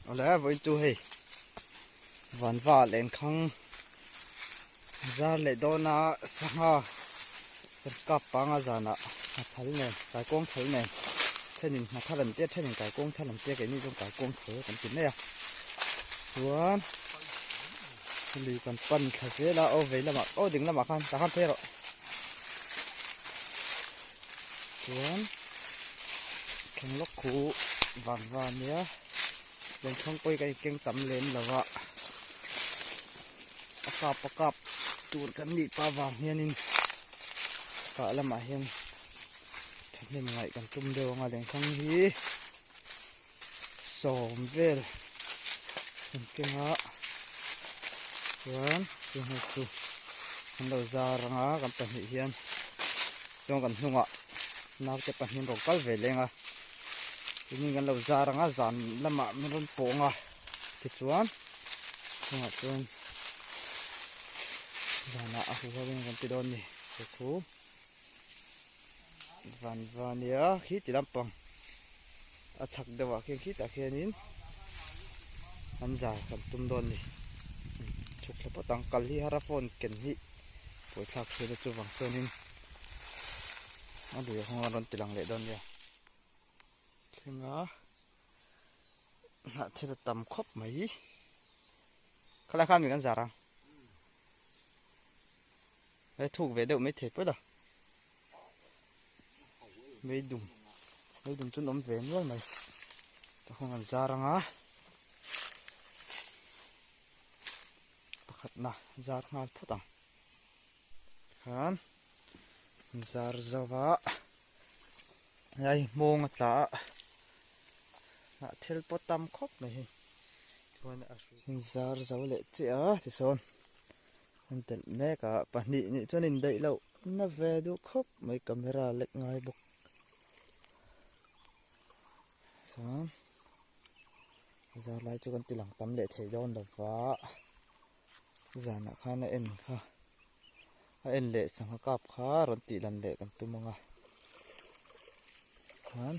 เอาแล้วไว้จูให้วันว่าเล่นข้างจะเล่นโดนะสังหาเป็นกับปังอาจารย์นะทัลเนี่ยไก่กงทัลเนี่ยเท่านี้ทัลเตี้ยเท่านี้ไก่กงทัลเตี้ยไก่นี่ต้องไก่กงเถอะกันกินเนี่ยส่วนลีกันปั้นขาเสียแล้วเอาไว้ละมาเอาดึงละมาขันตาขันเท่าส่วนแข่งล็อกคู่วันเนี้ยเล่นช่องไปไก่เก่งตำเลนแล้วว่าประกับจูดกันนี่ปลาวางเฮียนินกะละมาเฮียนทันนี่มันไงกันจุ่มเดียวมาเล่นช่องนี้สมเวลเป็นเก่งฮะวันเก่งสุดมันเราจารังอ่ะกันเป็นเฮียนจงกันหุ่งอ่ะนับจะเป็นเฮียนรองกัลเวลงอ่ะทีนี้กันเราจารังอ่ะจันละมามันรุนโป่งอ่ะติดส่วนหุ่งอ่ะส่วนjana aku kawin kan tidon ni aku van ya khit lampang achak dewa ke khit a khenin amja kan tum don ni chukla patang kal hi hara phone ken hi poi thak thena chu wang tonin adu hong ron tilang le don ya thinga na chela tam khop mai khala khan mi kan zarangถูกเวดไม่เทปป่ะไม่ดุมจนน้ำเวนว่าไหมแต่ของอันจารังอ่ะประคัดนะจารังพุทธังขันจารจาวะไอ้มงตาน่ะเทลปตัมครบไหมตัวนี้จารจาวเละเจ้าที่ส่วนอันเด็ดแม่กับปนนี่จนอินได้แล้วน่าเวดูครบไม่กำเราเล็กง่ายบุกสามจะไล่จุกันตีหลังตำเละเทยอนดับว่าจะนักข้าในเอ็นค่ะเอ็นเละสังกับข้ารถตีลันเละกันตุ้มงะฮัน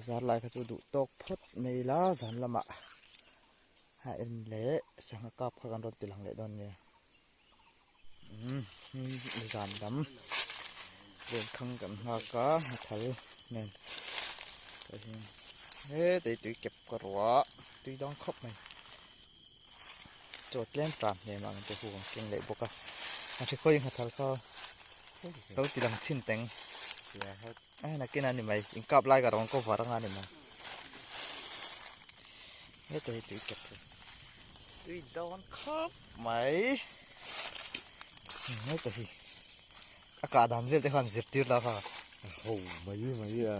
จะไล่ข้าจุดุตกพดในล้าสันละมะเอ็นเละสังกับข้ากันรถตีหลังเละดอนเนี่ยจานดำเดินข้างกันหากะทะเลเนี่ยตีเก็บกระวะตีดองครบไหมโจทย์เล่นปราบเนี่ยมันจะหูเก่งเลยบุกอะมันจะค่อยหัดทะเลเขาตีดังชิ้นเต็งนักกินอันนี้ไหมอิงกับไล่กับเราก็ฝาร่างอันนี้มั้งตีเก็บตีดองครบไหมไม่แต่ที่อากาศดำเสียแต่ขันเสียบตีแล้วค่ะโอ้ไม่อ่ะ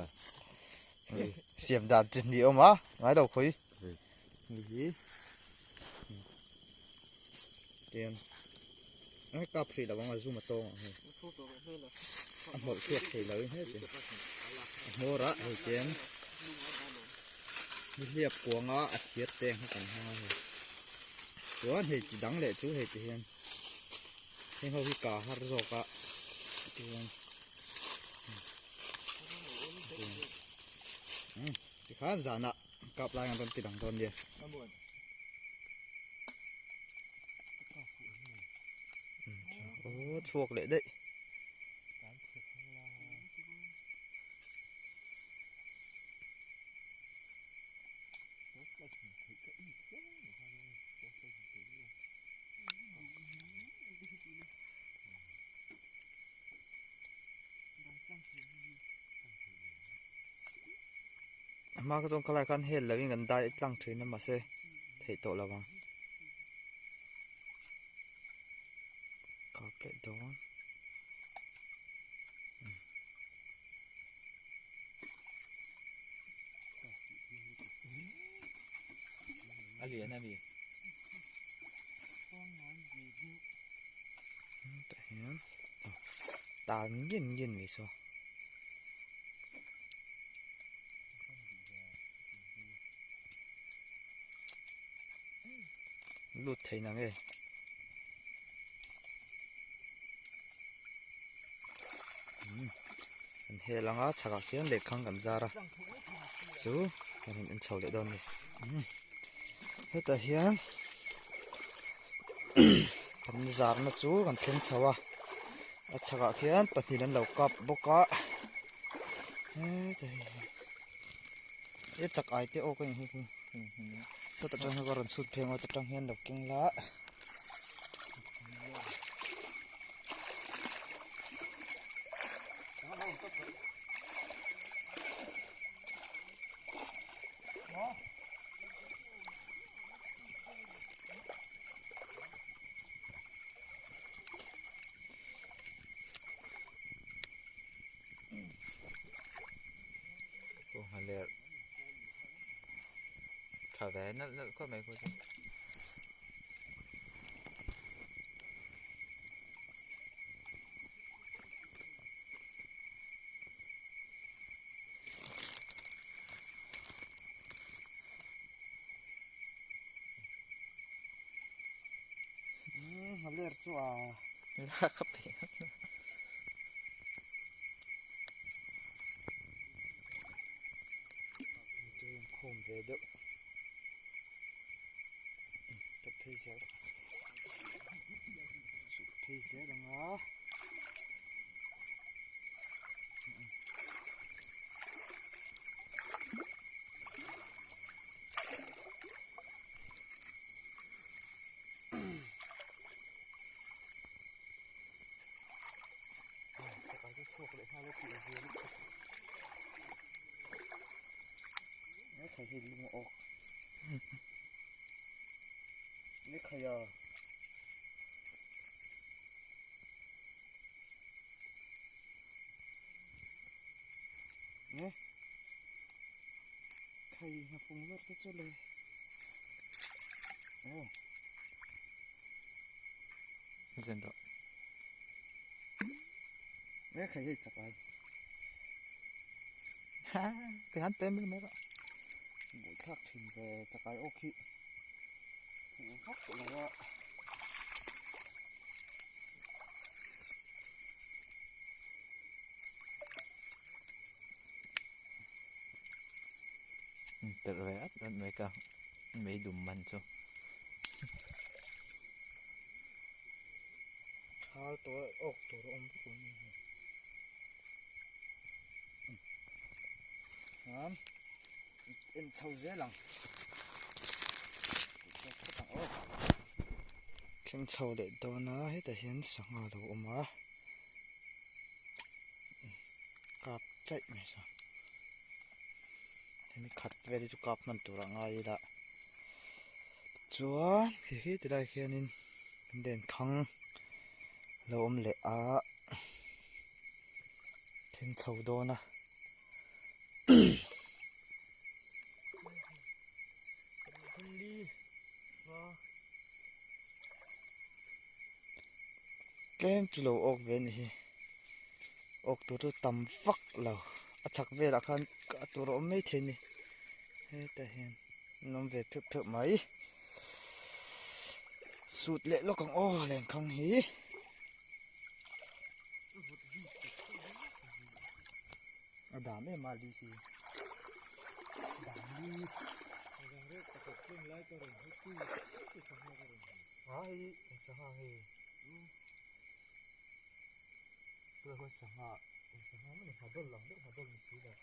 เสียบดำจริงดีออกมาไงเราคุยนี่เตียนไอ้กับสีเราวางซูมาโต้หมดเทียบสีเลยให้เตียนโมระให้เตียนเรียบกวงอ่ะอัดเทียบเตียงให้กันห้าตัวให้จีดังเลยจูให้เตียนให้เขาพิการฮาร์โซกะที่ข้าจานะกับลายกันตอนติดหลังตอนเดียวโอ้ชวกเลยได้มาก็ต้องคลายกันเห็นแล้ววิ่งกันได้ตั้งถือน้ำมาเซ่เทโตระวังก็เปิดดอนอะไรนะพี่แต่เห็นตาเย็นวิโซลุดไทยนังเอ้เฮลังอ่ะชักเขียนเล็กข้างกันจาระจู Kan in chau le don ni heta hian kan zar na chu kan thleng chawa a chaka khian pahnih an lo kap boka heta e chak ai te o ka hi so ta tang ha ron sut pheng wa ta tang hian lo king la Cô hà lẹ thả vé nó có mấy cô chứ haler chu a la khắp thế khom ve do ta phei se chu phei se danga thuốc lại hai lớp thì dưới nó phải hình luôn ốc nó khai à nè khai nó phun lót cho lên ô dần đó nè khai gì chặt lại ha cái hắn tên mấy đó buổi thác thìn về chặt lại ok phụ phát của nó terlihat dan mereka hidup manco hal to ok to cũng hả in sâu dễ lắm khen sâu để to nó hết hiện sáng ở đâu mà cặp chạy này sao mình cắt về đi cặp mình tụi rằng ai đã chúa khi từ đây khi nên đèn khăng lâu ôm lệ á thêm sầu đô nè kem chú lâu ốc về này ốc tụi tầm phắc lâu chắc về là khăn cả tụi nó mấy thế này hết tại hiện nó về phep phep mấy sụt lệ nó còn ô lên không hí đám em mà đi thì đám đi ai sao hay tôi có sao hả sao mình học được lòng được học được một chút đấy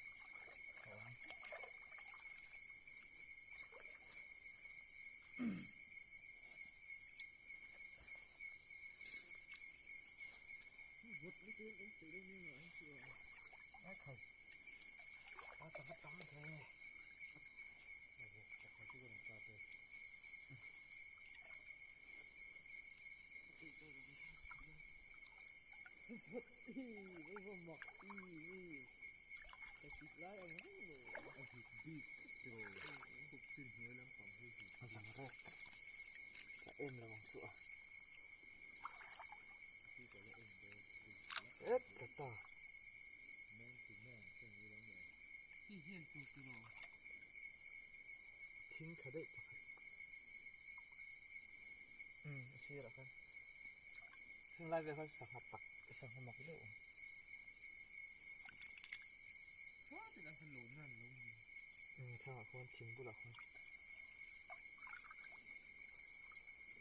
em là bằng sữa ết cả ta thiên khá đấy xí là con hôm nay về con sạc hạt bạc sạc hạt bạc liệu ข้างคนทิ้งบุหรี่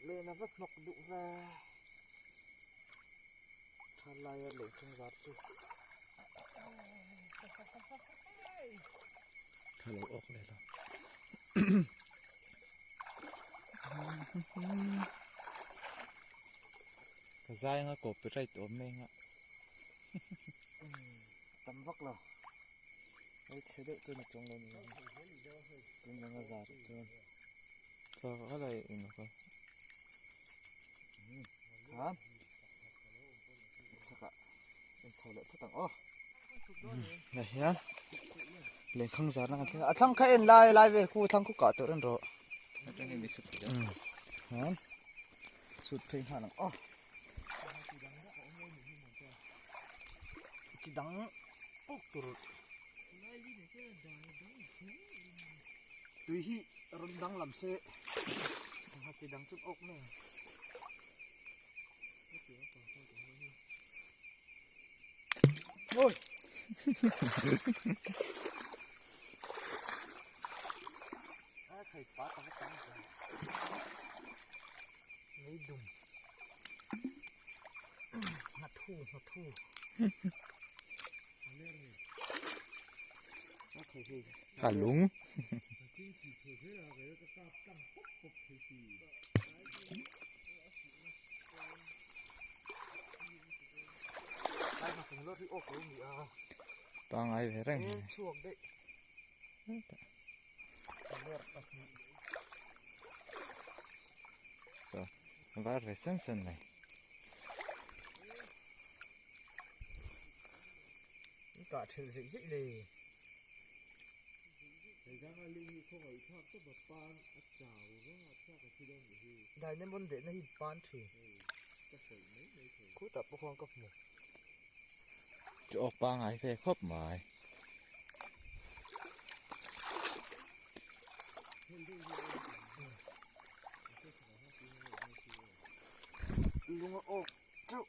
เลยนะวัดนกดุแวทลายเหล็กทั้งรัดจุทะลุออกเลยแล้วก็ซ้ายงะกบไปไรตัวแม่งอ่ะตำวักเหรอไอ้เชเดตัวนี้จงเลยนี่เป็นยังไงซาร์ตัว ก็อะไรอีกนะครับ ฮะสักอะเป็นชาวเล็บพุตังอ๋อไหนฮะเลี้ยงข้างซาร์นั่งกันที่ทั้งใครเอ็นไล่เวคู่ทั้งคู่ก่อตัวนั่นรอ จังมีสุดจ้ะ ฮะสุดเพลงหานังอ๋อจีดังโอ้ตัวดูฮีรุนดังลำเสะสังหารจีดังจุดอกเนี่ยโอ้ยไข่ปลาตั้งตั้งไม่ดุมมาทู่ขาลุงปังไอ้เรื่องช่วงได้ว่าเรสันสันไหนกาดถือสิเลยได้ในบนเด็ดในหินปานถือคู่ตับประคองกับหมู จะออกปังไอ้เพ่ครบหมายลุงโอ้เจ้า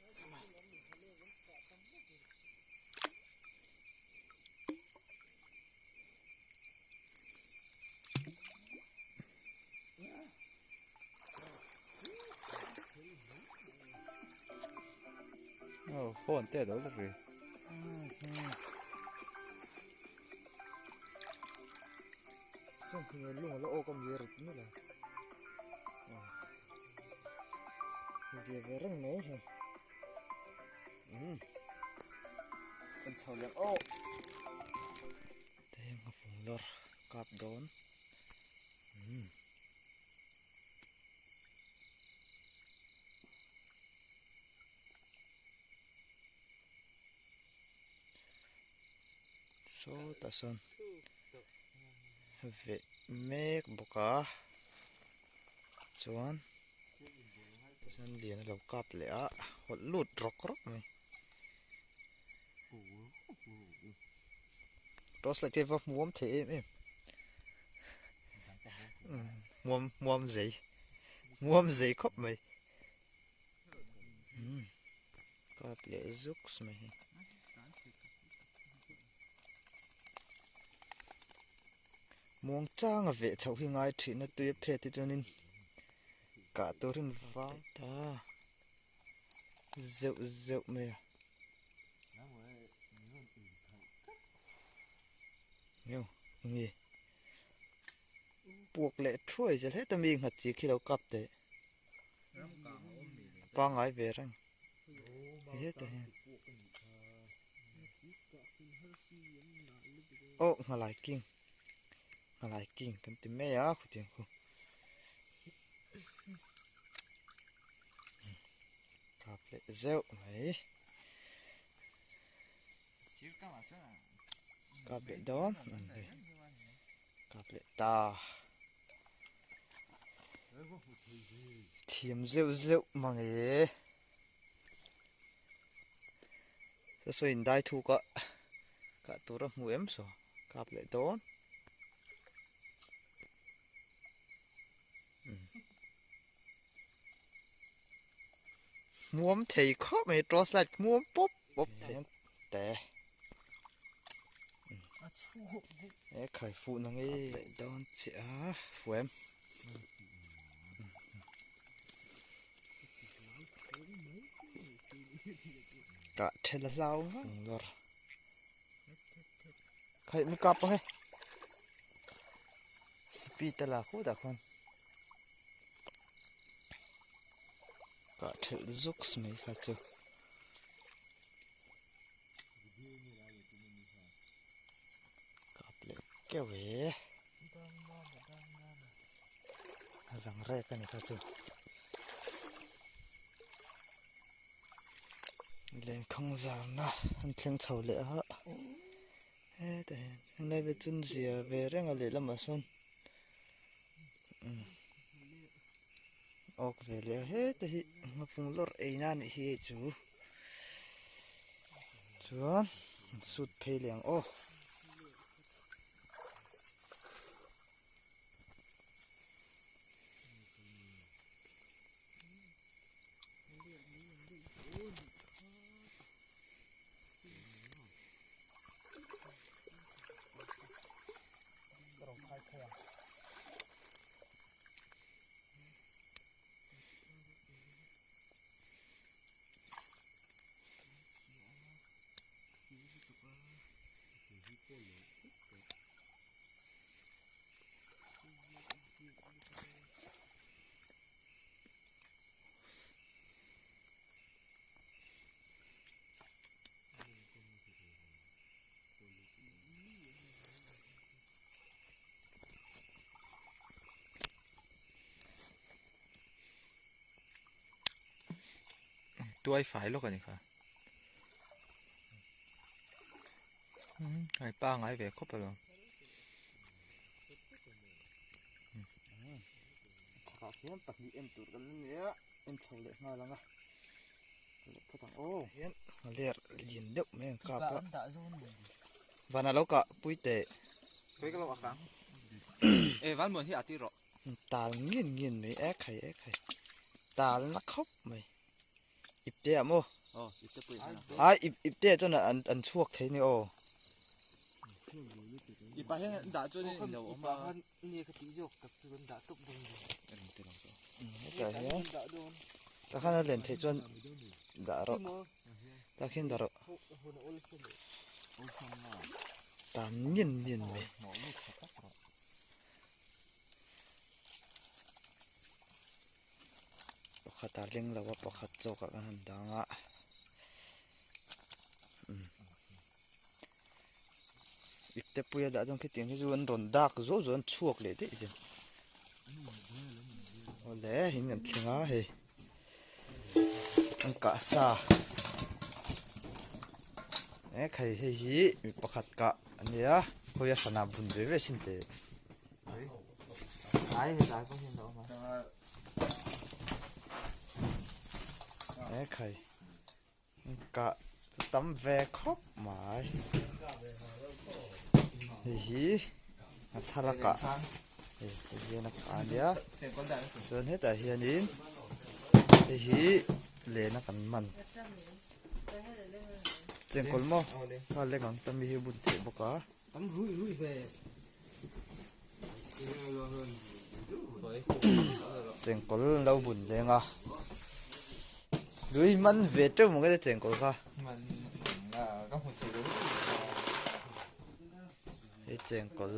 โอ้โฟนเต้ดอกเลยส่งเงินลุงแล้วโอ้ก็มีรึนี่แหละเจ็บเรื่องไหนเหรอเป็นชาวเลี้ยงโอ้เต็มกับฝนลอกับโดนโซตัสันเวเมกบุกาชวนฉันเรียนเรากลับเลยอ่ะหดลุดรกไหมรสเลยที่ว่าม้วนเทมม้วนใจครบไหมกลับเลยซุกส์ไหมมองจ้างเวทเขาหิงไอที่นั่นตัวเพชรที่จนินกาตัวรินฟ้าตาเจ้าไหมเนี่ยงี้ปวกเละช่วยจะเละแต่มีหัดจีขี้เรากลับเตะปังไอเวรังเฮ้ยแต่โอ้งาลายกิ้งกันติแม่ยาคุณเตียงคุณครับเลยเจ้าไหมกับเลยดอนกับเลยตาทีมเจ้ามังเอ๋จะสวยได้ถูกกะตัวเราหมูเอ็มสอกับเลยดอนม้วนเทข้อไม่ตรอสักม้วนปุ๊บเทแต่ ไข่ฟูนังดอนเสียฟวมกะเทลลาวลอร์ไข่ไม่กลับไปสปีตลาคูดะคนกะเทลซุกส์ไม่ค่ะจูเกี่ยวเว้จังแรกกันนี่ครับจูเล่นข้างจานนะอันเพียงเท่าเลยฮะแต่ในเวจุนเสียเวเรื่องอะไรละมาส่วนออกเวเลยแต่มาพุ่งลอดไอ้นั่นเฮ้จูชวนสุดเพลียงโอ้ตัวไอ้ฝ่ายโลกกันนี่ค่ะไอ้ป้าไงเวครบไปแล้วถ้าเขียนตักดีเอ็นตูดกันเนี่ยเอ็นเฉลยมาแล้วนะพอตั้งโอ้เห็นเลียลินเด็กแม่งกลับวันนั้นเราก็ปุ้ยเตะ ปุ้ยก็ลงอ่ะครับวันเหมือนที่อาทิตย์หรอตาเงี้ยเงี้ยไหมไข่ตาลักครบไหมอิบเตะมั้งอิบเตะปุ้ยอิบเตะจนอันช่วงเทนี่โออีปะเห็นด่าจนนี่เดี๋ยวออกมานี่ก็ตีจกกับส่วนด่าตุกดงแต่เห็นแต่ข้าเล่นเทจนด่าเราแต่เห็นด่าเราตาเงี้ยไหมปกติเลี้ยงเราว่าปกติโจกกันดังอ่ะอิบเตปุยดาจงคิดอย่างที่จวนโดนดักโจนช่วงเลยดิจิโอ้เล่หินกันทิ้งอ่ะเฮ้อันกะซาใครเฮ้ยมีปกติกะอันนี้อ่ะเขาอยากสนับสนุนด้วยสินเตไอ้ก็เห็นเรามาใครกะตั้มแวครบหมายเฮ้ยทาระกะเฮียนักอันเดียส่วนเฮแต่เฮียนินเฮ้ยเล่นกันมันเจงกอลมั้งถ้าเล่นกันตั้มมีบุญเทบกะตั้มรุ่ยเฟเจงกอลเราบุญเล่นอ่ะด้วยมันเวทมันก็จะเจงกอลค่ะมันก็หุ่นสีรู้ไอ้เจงกอล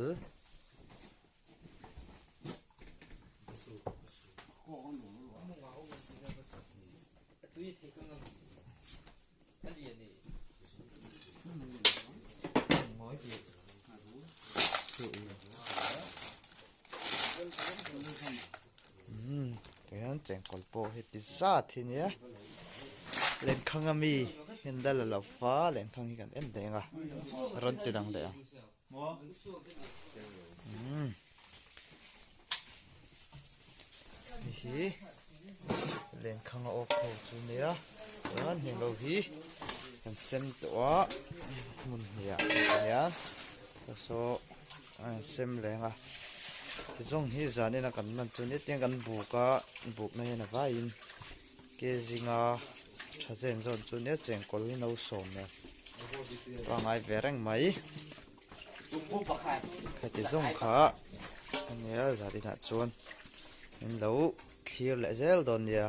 เจงกอลโปเฮติซาทีเนี้ยเล่นข้างมีเห็นได้แล้วฟ้าเล่นข้างนี้กันเอ็นเด้งอ่ะร้อนติดดังเด้งนี่เล่นข้างออกเขาจุนเนี้ยนั่นเห็นเราพี่กันเส้นตัวมุนเหี่ยเนี่ยก็โซ่เส้นแรงอ่ะที่จงที่จานนี่นะกันมันจุนนี้เตียงกันบุกในนะว่าอินเกจิงอ่ะถ้าเส้นจนจุนนี้เจงกอลนี่เราส่งเนี่ยว่าไงเวรังไหม khai ti zong kha ania za ti na chuan in lo thir le zel don dia